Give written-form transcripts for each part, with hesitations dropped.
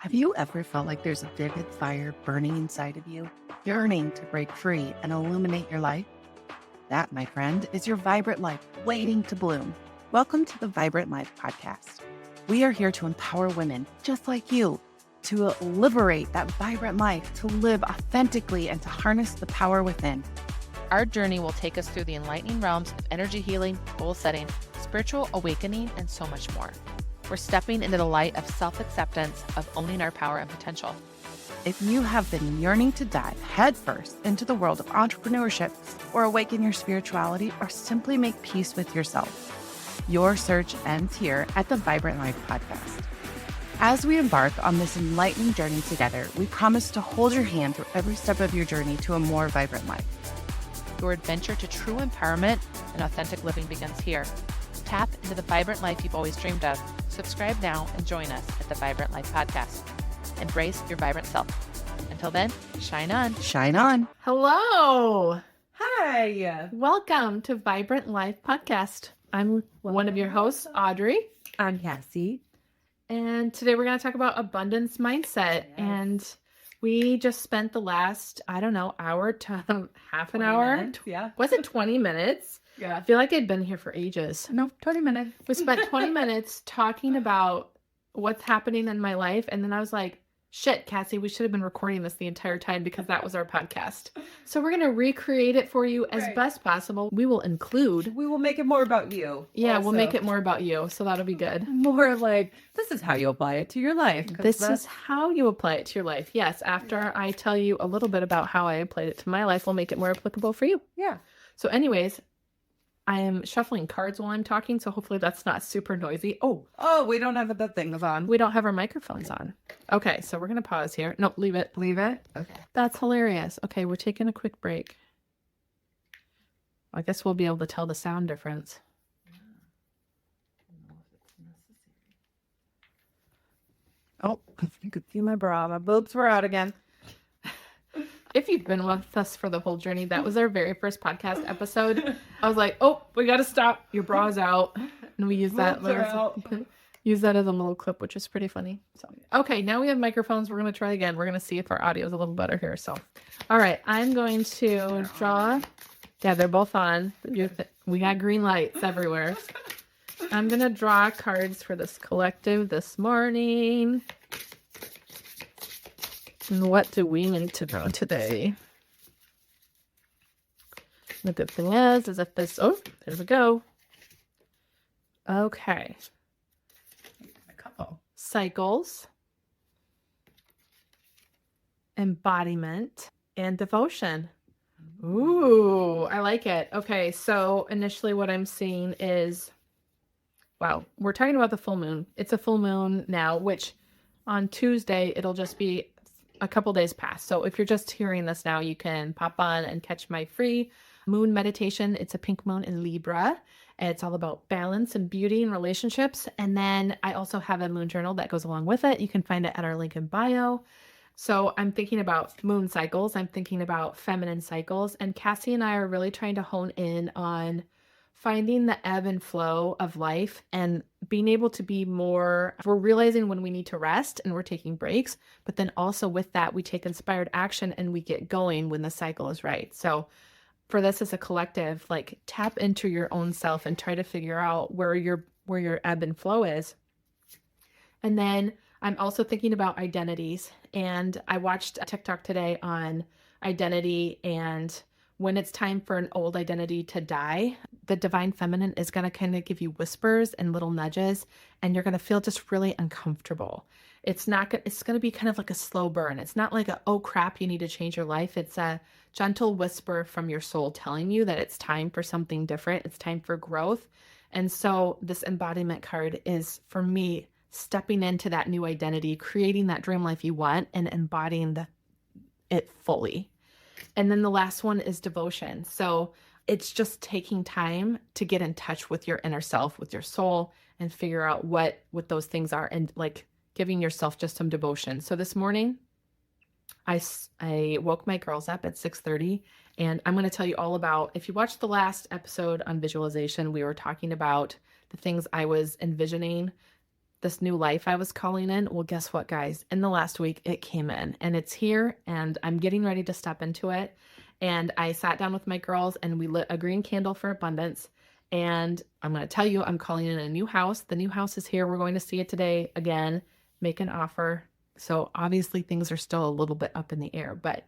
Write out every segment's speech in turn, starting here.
Have you ever felt like there's a vivid fire burning inside of you, yearning to break free and illuminate your life? That, my friend, is your vibrant life waiting to bloom. Welcome to the Vibrant Life Podcast. We are here to empower women just like you to liberate that vibrant life, to live authentically, and to harness the power within. Our journey will take us through the enlightening realms of energy healing, goal setting, spiritual awakening, and so much more. We're stepping into the light of self-acceptance, of owning our power and potential. If you have been yearning to dive headfirst into the world of entrepreneurship, or awaken your spirituality, or simply make peace with yourself, your search ends here at the Vibrant Life Podcast. As we embark on this enlightening journey together, we promise to hold your hand through every step of your journey to a more vibrant life. Your adventure to true empowerment and authentic living begins here. Tap into the vibrant life you've always dreamed of. Subscribe now and join us at the Vibrant Life Podcast. Embrace your vibrant self. Until then, shine on. Shine on. Hello. Hi. Welcome to Vibrant Life Podcast. I'm one of your hosts, Audrey. I'm Cassie. And today we're going to talk about abundance mindset. Yes. And we just spent the last, hour to half an hour. Minutes, yeah. Was it 20 minutes? Yeah. I feel like I'd been here for ages. No, 20 minutes. We spent 20 minutes talking about what's happening in my life. And then I was like, shit, Cassie, we should have been recording this the entire time because that was our podcast. So we're going to recreate it for you as best possible. We will include. We will make it more about you. Yeah, also. we'll make it more about you. So that'll be good. More like, this is how you apply it to your life. This is how you apply it to your life. Yes, after I tell you a little bit about how I applied it to my life, we'll make it more applicable for you. Yeah. So anyways, I am shuffling cards while I'm talking, so hopefully that's not super noisy. Oh, we don't have the things on. we don't have our microphones on. Okay, so we're going to pause here. No, leave it. Leave it? Okay. That's hilarious. Okay, we're taking a quick break. I guess we'll be able to tell the sound difference. Oh, you could see my bra. My boobs were out again. If you've been with us for the whole journey, that was our very first podcast episode. I was like, oh, we got to stop. Your bra's out. And we use that. Boobs are out. Use that as a little clip, which is pretty funny. So, okay, now we have microphones. We're going to try again. We're going to see if our audio is a little better here. So, all right, I'm going to draw. Yeah, they're both on. We got green lights everywhere. I'm going to draw cards for this collective this morning. And what do we need to know today? The good thing is if this, there we go. Okay. A couple. Cycles, embodiment, and devotion. Ooh, I like it. Okay, so initially what I'm seeing is, wow, we're talking about the full moon. It's a full moon now, which on Tuesday, it'll just be a couple days past. So if you're just hearing this now, you can pop on and catch my free moon meditation. It's a pink moon in Libra. And it's all about balance and beauty and relationships. And then I also have a moon journal that goes along with it. You can find it at our link in bio. So I'm thinking about moon cycles. I'm thinking about feminine cycles. And Cassie and I are really trying to hone in on finding the ebb and flow of life and being able to be more, we're realizing when we need to rest and we're taking breaks, but then also with that, we take inspired action and we get going when the cycle is right. So for this as a collective, like tap into your own self and try to figure out where your ebb and flow is. And then I'm also thinking about identities. And I watched a TikTok today on identity, and when it's time for an old identity to die, the divine feminine is going to kind of give you whispers and little nudges, and you're going to feel just really uncomfortable. It's going to be kind of like a slow burn. It's not like oh crap, you need to change your life. It's a gentle whisper from your soul telling you that it's time for something different. It's time for growth. And so this embodiment card is, for me, stepping into that new identity, creating that dream life you want, and embodying it fully. And then the last one is devotion. So it's just taking time to get in touch with your inner self, with your soul, and figure out what those things are, and like giving yourself just some devotion. So this morning, I woke my girls up at 6:30, and I'm going to tell you all about, if you watched the last episode on visualization, we were talking about the things I was envisioning this new life I was calling in. Well, guess what, guys? In the last week, it came in and it's here and I'm getting ready to step into it. And I sat down with my girls and we lit a green candle for abundance. And I'm going to tell you, I'm calling in a new house. The new house is here. We're going to see it today again, make an offer. So obviously things are still a little bit up in the air, but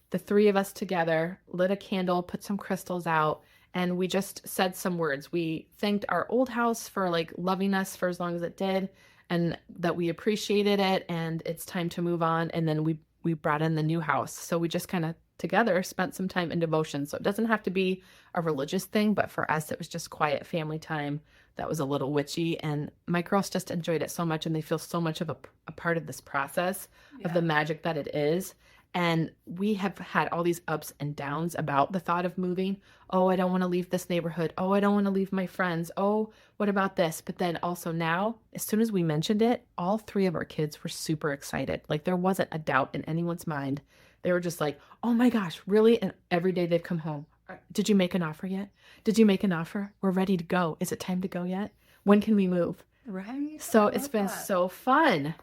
the three of us together lit a candle, put some crystals out, and we just said some words. We thanked our old house for like loving us for as long as it did and that we appreciated it and it's time to move on. And then we brought in the new house. So we just kind of together spent some time in devotion. So it doesn't have to be a religious thing, but for us, it was just quiet family time that was a little witchy. And my girls just enjoyed it so much and they feel so much of a part of this process of the magic that it is. And we have had all these ups and downs about the thought of moving. Oh, I don't want to leave this neighborhood. Oh, I don't want to leave my friends. Oh, what about this? But then also now, as soon as we mentioned it, all three of our kids were super excited. Like there wasn't a doubt in anyone's mind. They were just like, oh my gosh, really? And every day they've come home. Did you make an offer yet? Did you make an offer? We're ready to go. Is it time to go yet? When can we move? Right. So it's been so fun.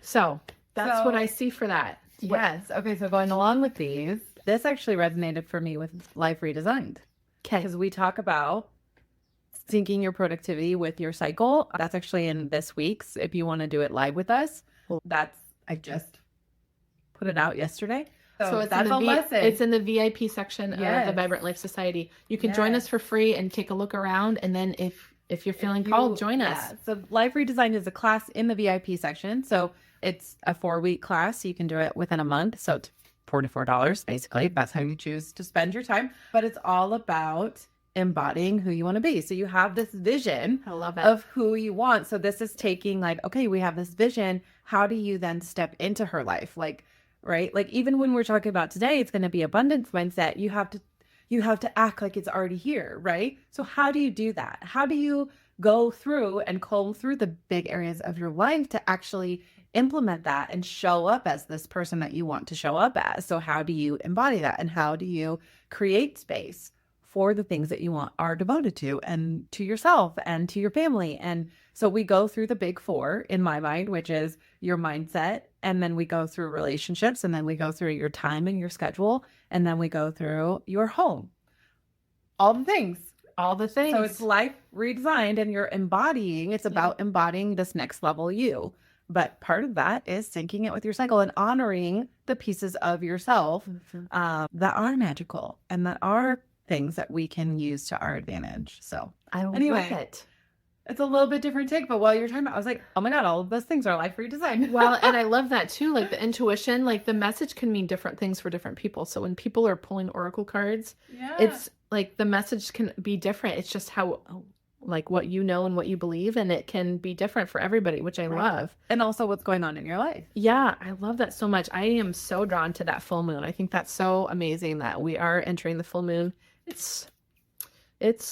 So that's what I see for that. Yes. Okay. So going along with these, this actually resonated for me with Life Redesigned. Okay. Because we talk about syncing your productivity with your cycle. That's actually in this week's. If you want to do it live with us, I just put it out yesterday. So it's that's in the a lesson. It's in the VIP section of the Vibrant Life Society. You can join us for free and take a look around. And then if you're feeling called, join us. Yeah. So Life Redesigned is a class in the VIP section. So it's a 4-week class. You can do it within a month. So it's $44, basically. That's how you choose to spend your time. But it's all about embodying who you want to be. So you have this vision I love it. of who you want. So this is taking like, okay, we have this vision. How do you then step into her life? Like, right? Like even when we're talking about today, it's going to be abundance mindset. You have to act like it's already here, right? So how do you do that? How do you go through and comb through the big areas of your life to actually implement that and show up as this person that you want to show up as? So how do you embody that? And how do you create space for the things that you are devoted to and to yourself and to your family? And so we go through the big four in my mind, which is your mindset. And then we go through relationships, and then we go through your time and your schedule. And then we go through your home. All the things. All the things. So it's Life Redesigned, and you're embodying. It's about embodying this next level you. But part of that is syncing it with your cycle and honoring the pieces of yourself that are magical and that are things that we can use to our advantage. So love it. It's a little bit different take, but while you're talking about, I was like, oh my God, all of those things are Life Redesigned. Well, and I love that too. Like the intuition, like the message can mean different things for different people. So when people are pulling oracle cards, it's like the message can be different. It's just how, like what you know and what you believe, and it can be different for everybody, which I love. And also what's going on in your life. Yeah, I love that so much. I am so drawn to that full moon. I think that's so amazing that we are entering the full moon. It's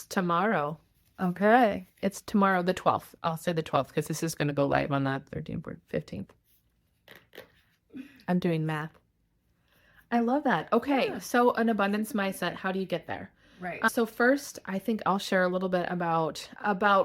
tomorrow. Okay. It's tomorrow, the 12th. I'll say the 12th because this is going to go live on the 13th or 15th. I'm doing math. I love that. Okay. Yeah. So an abundance mindset, how do you get there? Right. So first, I think I'll share a little bit about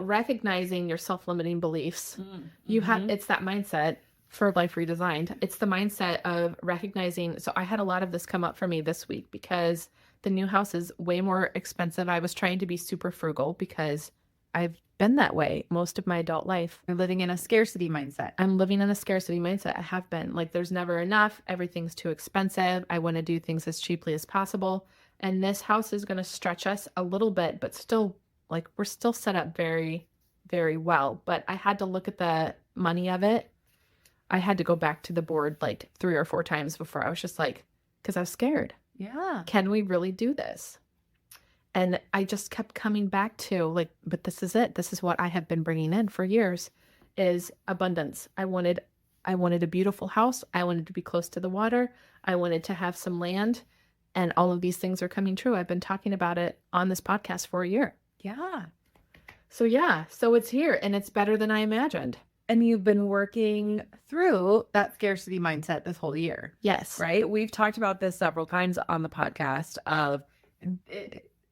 recognizing your self-limiting beliefs. You have, it's that mindset for Life Redesigned. It's the mindset of recognizing. So I had a lot of this come up for me this week because the new house is way more expensive. I was trying to be super frugal because I've been that way most of my adult life. You're living in a scarcity mindset. I'm living in a scarcity mindset. I have been. Like there's never enough. Everything's too expensive. I want to do things as cheaply as possible. And this house is going to stretch us a little bit, but still, like we're still set up very, very well. But I had to look at the money of it. I had to go back to the board like 3 or 4 times before I was just like, because I was scared. Yeah. Can we really do this? And I just kept coming back to like, but this is it. This is what I have been bringing in for years is abundance. I wanted a beautiful house. I wanted to be close to the water. I wanted to have some land, and all of these things are coming true. I've been talking about it on this podcast for a year. Yeah. So it's here, and it's better than I imagined. And you've been working through that scarcity mindset this whole year. Yes. Right? We've talked about this several times on the podcast of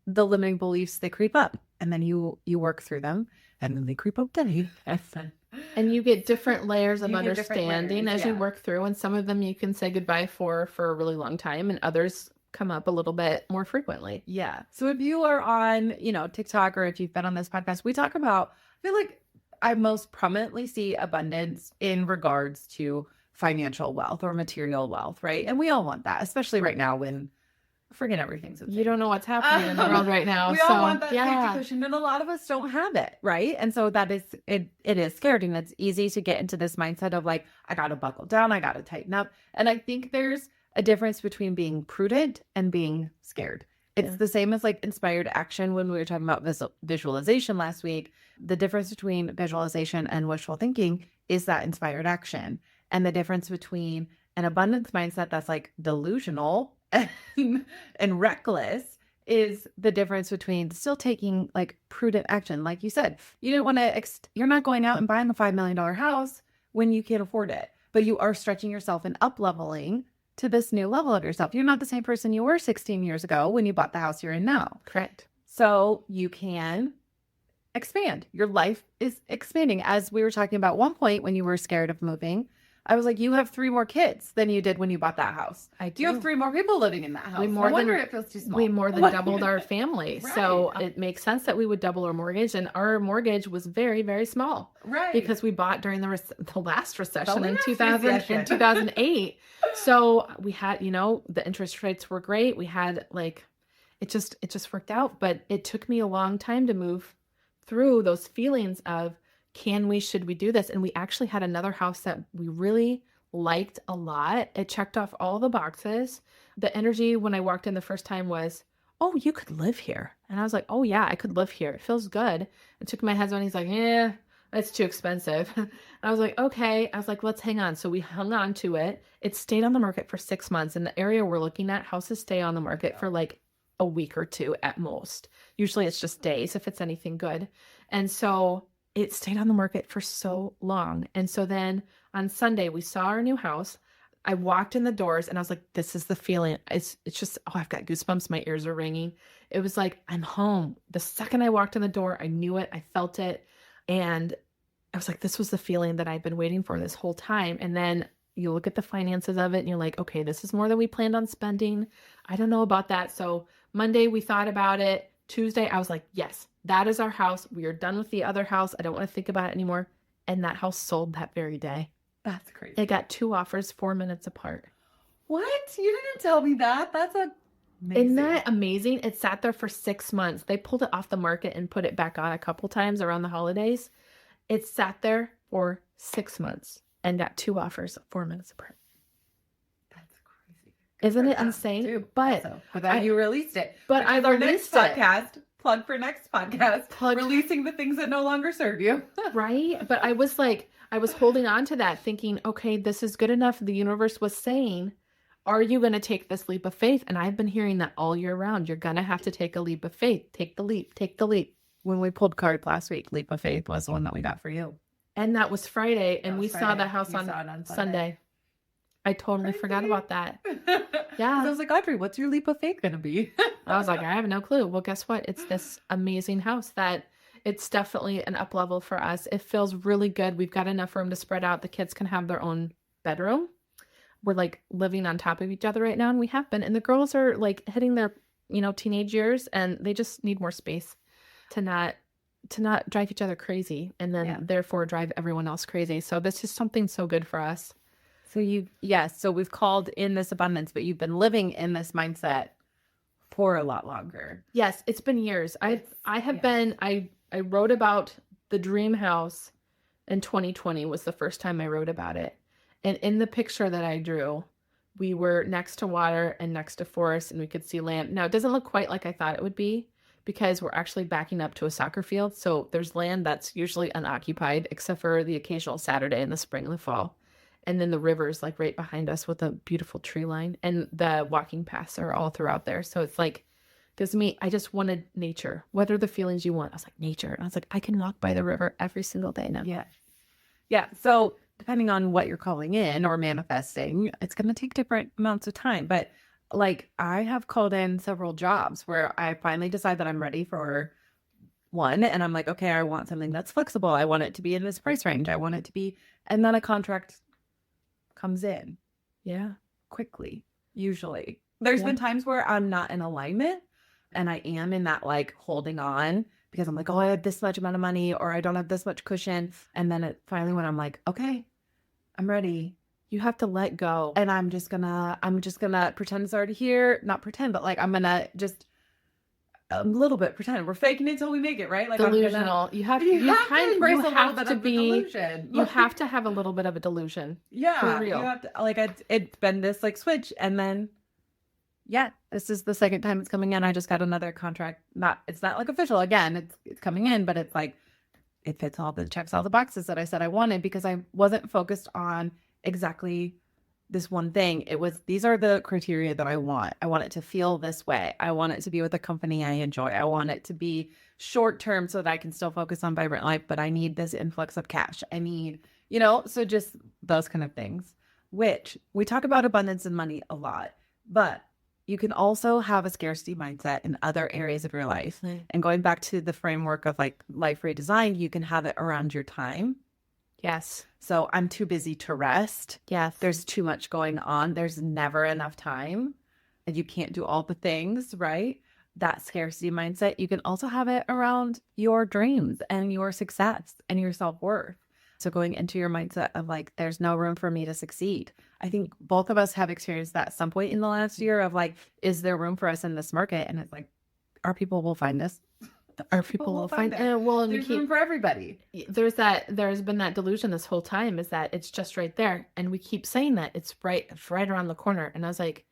the limiting beliefs, they creep up, and then you work through them, and then they creep up again. And you get different layers of You get different understanding layers, as you yeah. work through, and some of them you can say goodbye for a really long time, and others come up a little bit more frequently. Yeah. So if you are on, TikTok, or if you've been on this podcast, we talk about, I feel like I most prominently see abundance in regards to financial wealth or material wealth, right? And we all want that, especially right now when friggin' everything's You don't know what's happening in the world right now. We so, all want that yeah. safety cushion, and a lot of us don't have it, right? And so that is it. It is scary, and it's easy to get into this mindset of like, I gotta buckle down, I gotta tighten up. And I think there's a difference between being prudent and being scared. It's the same as like inspired action when we were talking about visualization last week. The difference between visualization and wishful thinking is that inspired action, and the difference between an abundance mindset that's like delusional and reckless is the difference between still taking like prudent action. Like you said, you didn't want to, you're not going out and buying a $5 million house when you can't afford it, but you are stretching yourself and up leveling to this new level of yourself. You're not the same person you were 16 years ago when you bought the house you're in now. Correct. So you can expand. Your life is expanding. As we were talking about one point when you were scared of moving, I was like, you have 3 more kids than you did when you bought that house. I do. You have 3 more people living in that house. We more no wonder than- it feels too small. We more than doubled our family. Right. So it makes sense that we would double our mortgage. And our mortgage was very, very small. Right. Because we bought during the last recession in last 2008. So we had, the interest rates were great. We had it just worked out. But it took me a long time to move through those feelings of, should we do this? And we actually had another house that we really liked a lot. It checked off all the boxes. The energy when I walked in the first time was, oh, you could live here. And I was like, oh yeah, I could live here. It feels good. I took my husband, he's like, yeah, it's too expensive. I was like, okay. I was like, let's hang on. So we hung on to it. It stayed on the market for 6 months. In the area we're looking at, houses stay on the market for like a week or 2 at most. Usually it's just days if it's anything good. And so it stayed on the market for so long. And so then on Sunday, we saw our new house. I walked in the doors and I was like, this is the feeling. It's just, I've got goosebumps. My ears are ringing. It was like, I'm home. The second I walked in the door, I knew it. I felt it. And I was like, this was the feeling that I've been waiting for this whole time. And then you look at the finances of it and you're like, okay, this is more than we planned on spending. I don't know about that. So Monday we thought about it. Tuesday, I was like, yes, that is our house. We are done with the other house. I don't want to think about it anymore. And that house sold that very day. That's crazy. It got 2 offers 4 minutes apart. What? You didn't tell me that. That's amazing. Isn't that amazing? It sat there for 6 months. They pulled it off the market and put it back on a couple times around the holidays. It sat there for 6 months and got 2 offers 4 minutes apart. That's crazy. Isn't it insane? Too. But also, that you released it. But Which I is our released next it. podcast. Plug for next podcast. Plug- Releasing the things that no longer serve you. Right? But I was holding on to that thinking, okay, this is good enough. The universe was saying, are you going to take this leap of faith? And I've been hearing that all year round. You're going to have to take a leap of faith. Take the leap. Take the leap. When we pulled cards last week, Leap of Faith was the one that we got for you. And that was Friday. And That we was saw Friday. the house You on saw it on Sunday. I totally forgot about that. Yeah. So I was like, Audrey, what's your leap of faith going to be? I was like, I have no clue. Well, guess what? It's this amazing house that it's definitely an up level for us. It feels really good. We've got enough room to spread out. The kids can have their own bedroom. We're like living on top of each other right now, and we have been. And the girls are like hitting their, teenage years, and they just need more space to not drive each other crazy, and then therefore drive everyone else crazy. So this is something so good for us. So so we've called in this abundance, but you've been living in this mindset for a lot longer. Yes, it's been years. I wrote about the dream house in 2020 was the first time I wrote about it. And in the picture that I drew, we were next to water and next to forest, and we could see land. Now, it doesn't look quite like I thought it would be because we're actually backing up to a soccer field. So there's land that's usually unoccupied except for the occasional Saturday in the spring and the fall. And then the river's like right behind us with a beautiful tree line, and the walking paths are all throughout there. So it's like, I just wanted nature. What are the feelings you want? I was like, nature. And I was like, I can walk by the river every single day now. Yeah. Yeah. So depending on what you're calling in or manifesting, it's going to take different amounts of time. But like I have called in several jobs where I finally decide that I'm ready for one, and I'm like, okay, I want something that's flexible. I want it to be in this price range. I want it to be, and then a contract comes in Yeah. quickly. Usually, there's been times where I'm not in alignment, and I am in that like holding on because I'm like, oh, I have this much amount of money, or I don't have this much cushion, and then it finally when I'm like, okay, I'm ready. You have to let go. And I'm just gonna pretend it's already here. Not pretend, but like I'm gonna just a little bit pretend. We're faking it till we make it, right? Like Delusional. You have to have a little bit of a delusion. Yeah. For real. You have to, like it's been this like switch, and then this is the second time it's coming in. I just got another contract. It's not like official again. It's coming in, but it's like it checks all the boxes that I said I wanted because I wasn't focused on exactly this one thing. It was, these are the criteria that I want. I want it to feel this way. I want it to be with a company I enjoy. I want it to be short term so that I can still focus on vibrant life, but I need this influx of cash. I need, so just those kind of things, which we talk about abundance and money a lot, but you can also have a scarcity mindset in other areas of your life. And going back to the framework of like life redesign, you can have it around your time. Yes. So I'm too busy to rest. Yes. There's too much going on. There's never enough time. And you can't do all the things, right? That scarcity mindset. You can also have it around your dreams and your success and your self-worth. So going into your mindset of like, there's no room for me to succeed. I think both of us have experienced that at some point in the last year of like, is there room for us in this market? And it's like, our people will find us. Our people will find it. And there's room for everybody. There's been that delusion this whole time is that it's just right there. And we keep saying that it's right around the corner. And I was like,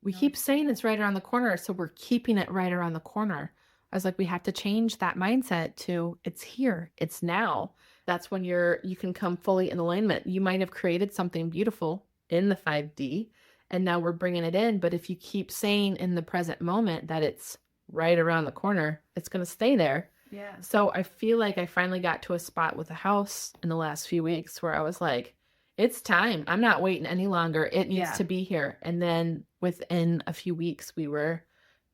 we keep saying it's right around the corner. So we're keeping it right around the corner. I was like, we have to change that mindset to it's here, it's now. That's when you can come fully in alignment. You might have created something beautiful in the 5D and now we're bringing it in. But if you keep saying in the present moment that it's right around the corner, it's going to stay there. Yeah. So I feel like I finally got to a spot with the house in the last few weeks where I was like, it's time. I'm not waiting any longer. It needs to be here. And then within a few weeks, we were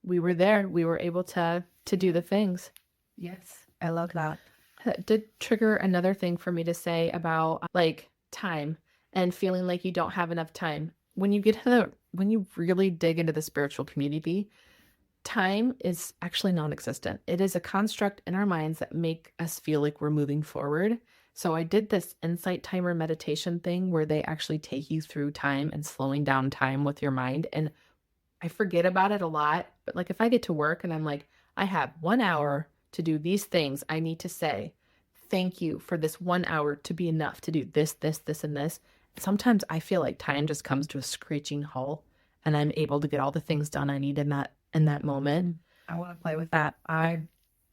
there. We were able to do the things. Yes. I love that. That did trigger another thing for me to say about like time and feeling like you don't have enough time. When you really dig into the spiritual community, time is actually non-existent. It is a construct in our minds that make us feel like we're moving forward. So I did this insight timer meditation thing where they actually take you through time and slowing down time with your mind. And I forget about it a lot, but like if I get to work and I'm like, I have 1 hour to do these things, I need to say, thank you for this 1 hour to be enough to do this, this, this, and this. Sometimes I feel like time just comes to a screeching halt and I'm able to get all the things done I need in that moment. I want to play with that.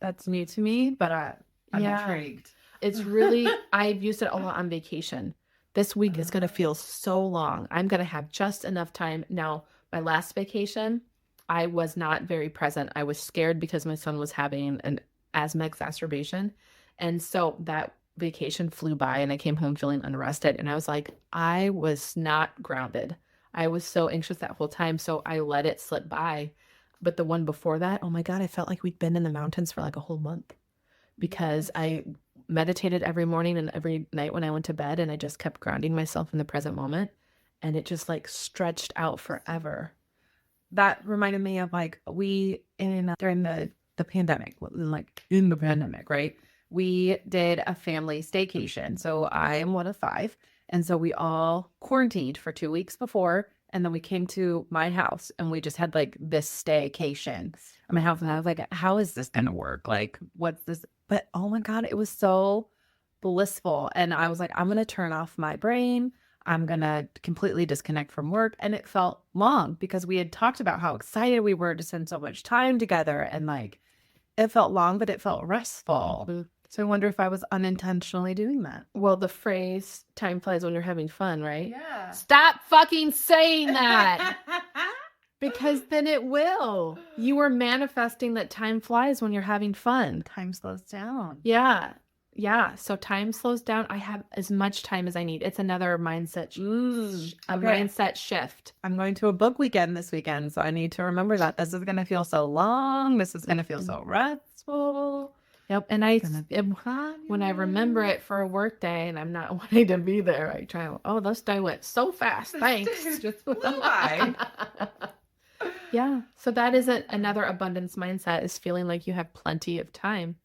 That's new to me, but I'm intrigued. It's really, I've used it a lot on vacation. This week is going to feel so long. I'm going to have just enough time. Now, my last vacation, I was not very present. I was scared because my son was having an asthma exacerbation. And so that vacation flew by and I came home feeling unrested. And I was like, I was not grounded. I was so anxious that whole time. So I let it slip by. But the one before that, oh my God, I felt like we'd been in the mountains for like a whole month because I meditated every morning and every night when I went to bed and I just kept grounding myself in the present moment. And it just like stretched out forever. That reminded me of like during the pandemic, like in the pandemic, right? We did a family staycation. So I am one of 5. And so we all quarantined for 2 weeks before. And then we came to my house and we just had like this staycation. I mean, I was like, how is this going to work? Like, what's this? But oh my God, it was so blissful. And I was like, I'm going to turn off my brain. I'm going to completely disconnect from work. And it felt long because we had talked about how excited we were to spend so much time together. And like, it felt long, but it felt restful. Mm-hmm. So I wonder if I was unintentionally doing that. Well, the phrase time flies when you're having fun, right? Yeah. Stop fucking saying that. Because then it will. You are manifesting that time flies when you're having fun. Time slows down. Yeah. Yeah. So time slows down. I have as much time as I need. It's another mindset, mindset shift. I'm going to a book weekend this weekend. So I need to remember that this is going to feel so long. This is going to feel so restful. Yep. And when I remember it for a work day and I'm not wanting to be there, I try, oh, this day went so fast. Thanks. Just flew by. Yeah. So that is another abundance mindset, is feeling like you have plenty of time.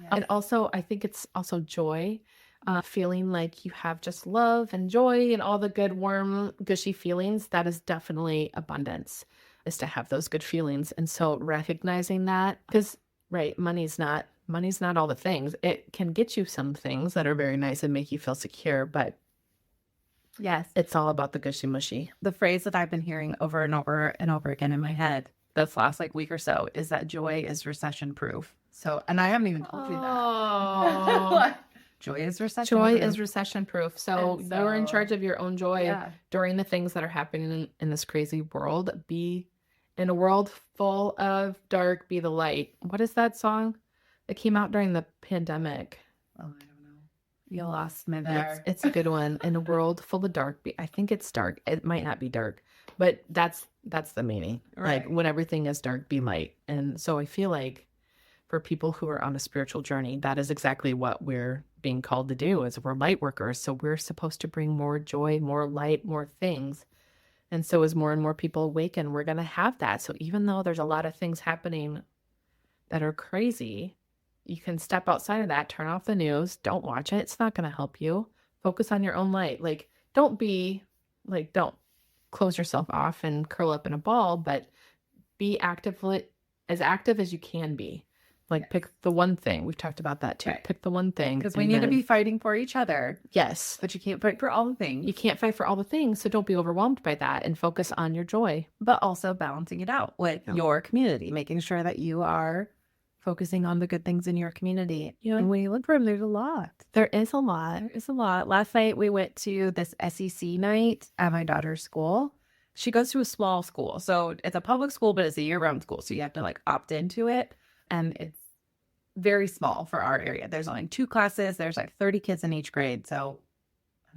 Yeah. And also, I think it's also joy, feeling like you have just love and joy and all the good, warm, gushy feelings. That is definitely abundance, is to have those good feelings. And so recognizing that, because, right, money's not all the things. It can get you some things that are very nice and make you feel secure, but Yes. it's all about the gushy mushy. The phrase that I've been hearing over and over and over again in my head this last week or so is that joy is recession proof. So, and I haven't even told you that. Oh, Joy is recession joy proof. is recession proof. So And you're in so- charge of your own joy Yeah. during the things that are happening in this crazy world. Be in a world full of dark, be the light. What is that song that came out during the pandemic? Oh, I don't know. You lost me there. It's a good one. In a world full of dark, I think it's dark. It might not be dark, but that's the meaning. Like, Right. when everything is dark, be light. And so I feel like for people who are on a spiritual journey, that is exactly what we're being called to do, is we're light workers. So we're supposed to bring more joy, more light, more things. And so as more and more people awaken, we're going to have that. So even though there's a lot of things happening that are crazy, you can step outside of that, turn off the news, don't watch it. It's not going to help you. Focus on your own light. Like, don't close yourself off and curl up in a ball, but be as active as you can be. Like, pick the one thing. We've talked about that too. Right. Pick the one thing. Because we and need to then- be fighting for each other, Yes. but you can't fight for all the things. You can't fight for all the things, so don't be overwhelmed by that and focus on your joy. But also balancing it out with Yeah. your community, making sure that you are focusing on the good things in your community. Yeah. And when you look for them, there's a lot. There is a lot. There is a lot. Last night we went to this SEC night at my daughter's school. She goes to a small school. So it's a public school, but it's a year-round school. So you have to like opt into it. And it's very small for our area. There's only 2 classes. There's like 30 kids in each grade. So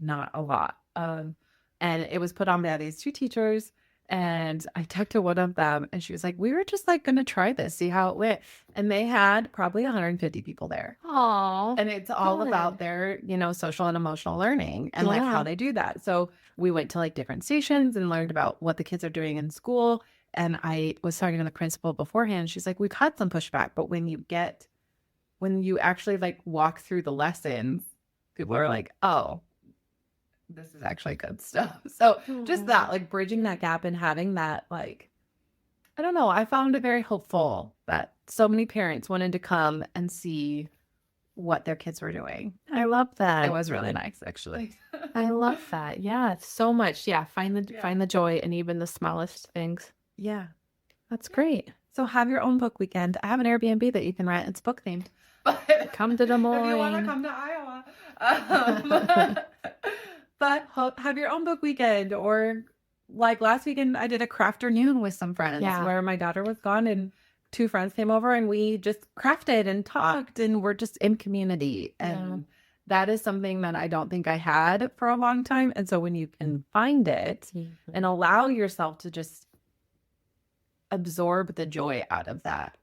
not a lot. And it was put on by these 2 teachers. And I talked to one of them and she was like, we were just like going to try this, see how it went. And they had probably 150 people there. Aww. And it's all Good. about their, social and emotional learning and like Yeah. how they do that. So we went to like different stations and learned about what the kids are doing in school. And I was talking to the principal beforehand. She's like, we've had some pushback, but when you actually like walk through the lessons, people are like, oh, this is actually good stuff. So just that, like bridging that gap and having that, like, I don't know, I found it very hopeful that so many parents wanted to come and see what their kids were doing. I love that. It was really nice, actually. I love that. Yeah, so much. Yeah, find the joy in even the smallest things. Yeah. That's great. So have your own book weekend. I have an Airbnb that you can rent. It's book themed. Come to Des Moines. If you want to come to Iowa. But have your own book weekend. Or like last weekend, I did a crafternoon with some friends where my daughter was gone and 2 friends came over and we just crafted and talked and we're just in community. And that is something that I don't think I had for a long time. And so when you can find it and allow yourself to just absorb the joy out of that,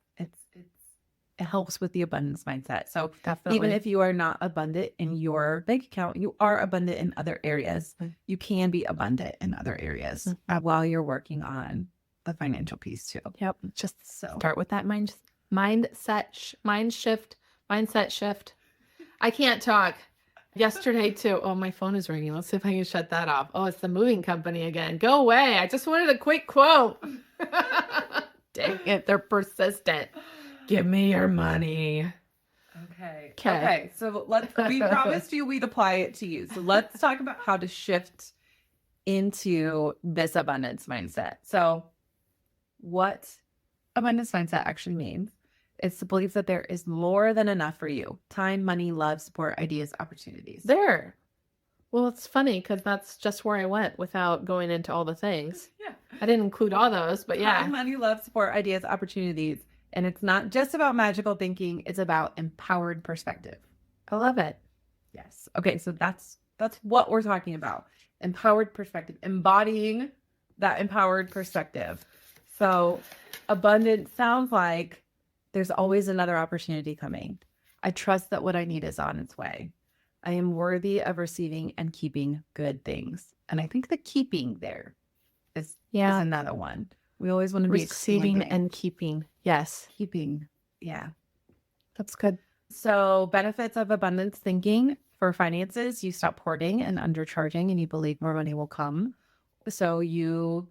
it helps with the abundance mindset. So Definitely. even if you are not abundant in your bank account, you are abundant in other areas. You can be abundant in other areas while you're working on the financial piece too. Yep. Just So start with that mindset shift. I can't talk. Yesterday too. Oh, my phone is ringing. Let's see if I can shut that off. Oh, it's the moving company again. Go away. I just wanted a quick quote. Dang it. They're persistent. Give me your money. Okay. So we promised you we'd apply it to you. So let's talk about how to shift into this abundance mindset. So what abundance mindset actually means is the belief that there is more than enough for you. Time, money, love, support, ideas, opportunities. There. Well, it's funny because that's just where I went without going into all the things. Yeah. I didn't include all those, but yeah. Time, money, love, support, ideas, opportunities. And it's not just about magical thinking. It's about empowered perspective. I love it. Yes. Okay. So that's what we're talking about. Empowered perspective, embodying that empowered perspective. So abundance sounds like there's always another opportunity coming. I trust that what I need is on its way. I am worthy of receiving and keeping good things. And I think the keeping there is another one. We always want to be Receiving and keeping. Yes. Keeping. Yeah. That's good. So benefits of abundance thinking for finances, you stop hoarding and undercharging and you believe more money will come. So you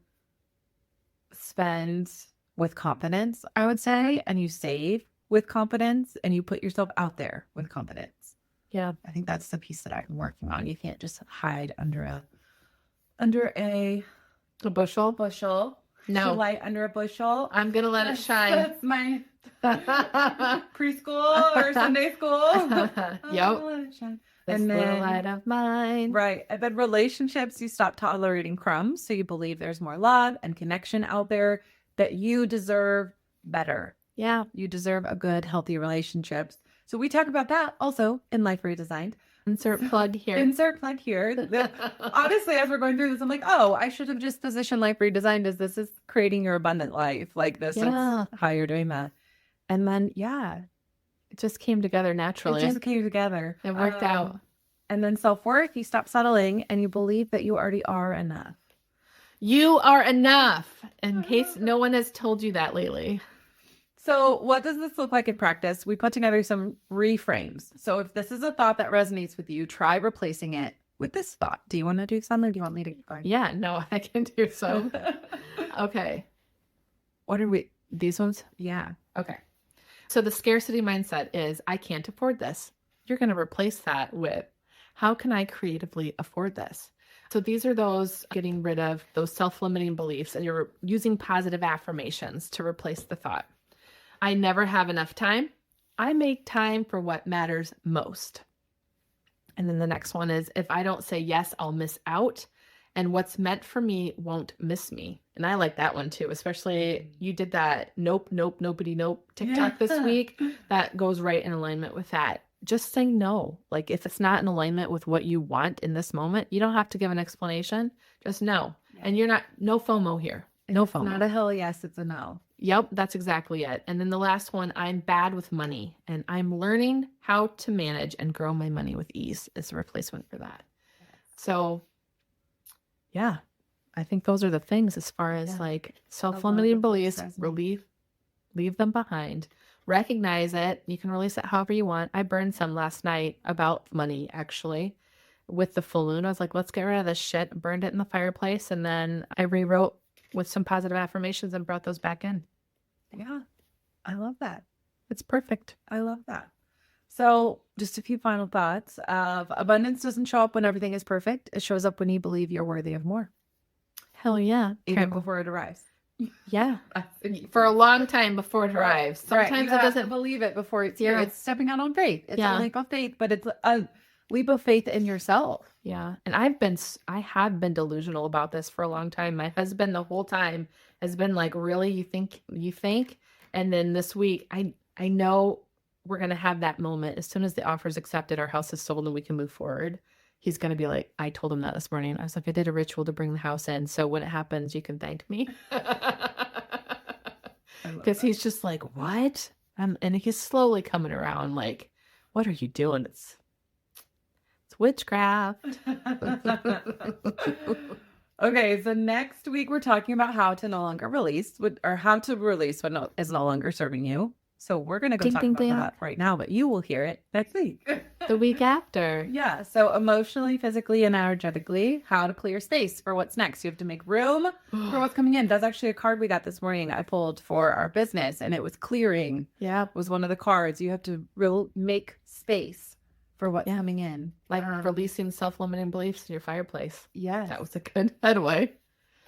spend with confidence, I would say, and you save with confidence and you put yourself out there with confidence. Yeah. I think that's the piece that I'm working on. You can't just hide under a bushel. No. Light under a bushel. I'm going to let it shine. That's my preschool or Sunday school. Yep. This little light of mine. Right. And then relationships, you stop tolerating crumbs. So you believe there's more love and connection out there, that you deserve better. Yeah. You deserve a good, healthy relationships. So we talk about that also in Life Redesigned. Insert plug here. Honestly, as we're going through this, I'm like, oh, I should have just positioned Life Redesigned as this is creating your abundant life. Like this is how you're doing that. And then, it just came together naturally. It just came together. It worked out. And then self-worth, you stop settling and you believe that you already are enough. You are enough, in case no one has told you that lately. So what does this look like in practice? We put together some reframes. So if this is a thought that resonates with you, try replacing it with this thought. Do you want to do some or do you want me to keep going? Yeah, no, I can do so. Okay. What are we? These ones? Yeah. Okay. So the scarcity mindset is, I can't afford this. You're going to replace that with, how can I creatively afford this? So these are those getting rid of those self-limiting beliefs, and you're using positive affirmations to replace the thought. I never have enough time. I make time for what matters most. And then the next one is, if I don't say yes, I'll miss out. And what's meant for me won't miss me. And I like that one too, especially you did that nope, nobody, nope TikTok this week. That goes right in alignment with that. Just saying no. Like if it's not in alignment with what you want in this moment, you don't have to give an explanation. Just no. And no FOMO here. No FOMO. It's not a hell yes, it's a no. Yep, that's exactly it. And then the last one, I'm bad with money and I'm learning how to manage and grow my money with ease is a replacement for that. So yeah, I think those are the things as far as like self-limiting beliefs, leave them behind, recognize it. You can release it however you want. I burned some last night about money, actually, with the full moon. I was like, let's get rid of this shit. Burned it in the fireplace. And then I rewrote with some positive affirmations and brought those back in. Yeah, I love that. It's perfect. I love that. So just a few final thoughts of abundance doesn't show up when everything is perfect. It shows up when you believe you're worthy of more. Hell yeah. Even before it arrives. Yeah. For a long time before it arrives. Sometimes it doesn't believe it before it's here. It's stepping out on faith. It's a leap of faith, but it's a leap of faith in yourself. Yeah. And I have been delusional about this for a long time. My husband the whole time has been like, really? You think? And then this week, I know we're going to have that moment. As soon as the offer is accepted, our house is sold and we can move forward. He's going to be like, I told him that this morning. I was like, I did a ritual to bring the house in. So when it happens, you can thank me. Because he's just like, what? And he's slowly coming around like, what are you doing? It's witchcraft. Okay, so next week we're talking about how to no longer release, or how to release what is no longer serving you. So we're going to go talk about that right now, but you will hear it next week. The week after. Yeah, so emotionally, physically, and energetically, how to clear space for what's next. You have to make room for what's coming in. That's actually a card we got this morning I pulled for our business, and it was clearing. Yeah. It was one of the cards. You have to make space for what's coming in. Like releasing self-limiting beliefs in your fireplace. Yes. That was a good headway.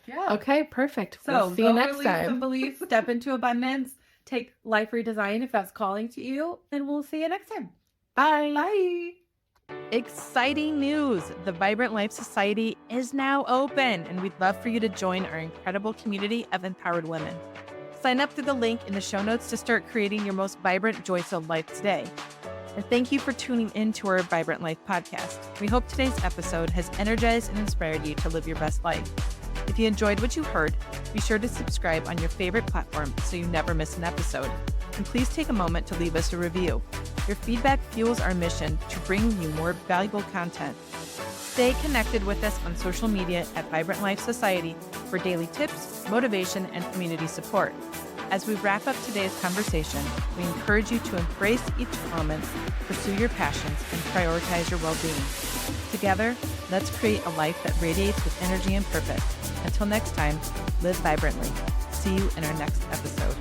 Yeah. Okay, perfect. So we'll see you next time. Some beliefs, step into abundance, take Life Redesign if that's calling to you, and we'll see you next time. Bye. Bye. Exciting news! The Vibrant Life Society is now open, and we'd love for you to join our incredible community of empowered women. Sign up through the link in the show notes to start creating your most vibrant, joy-filled life today. And thank you for tuning in to our Vibrant Life podcast. We hope today's episode has energized and inspired you to live your best life. If you enjoyed what you heard, be sure to subscribe on your favorite platform so you never miss an episode. And please take a moment to leave us a review. Your feedback fuels our mission to bring you more valuable content. Stay connected with us on social media at Vibrant Life Society for daily tips, motivation, and community support. As we wrap up today's conversation, we encourage you to embrace each moment, pursue your passions, and prioritize your well-being. Together, let's create a life that radiates with energy and purpose. Until next time, live vibrantly. See you in our next episode.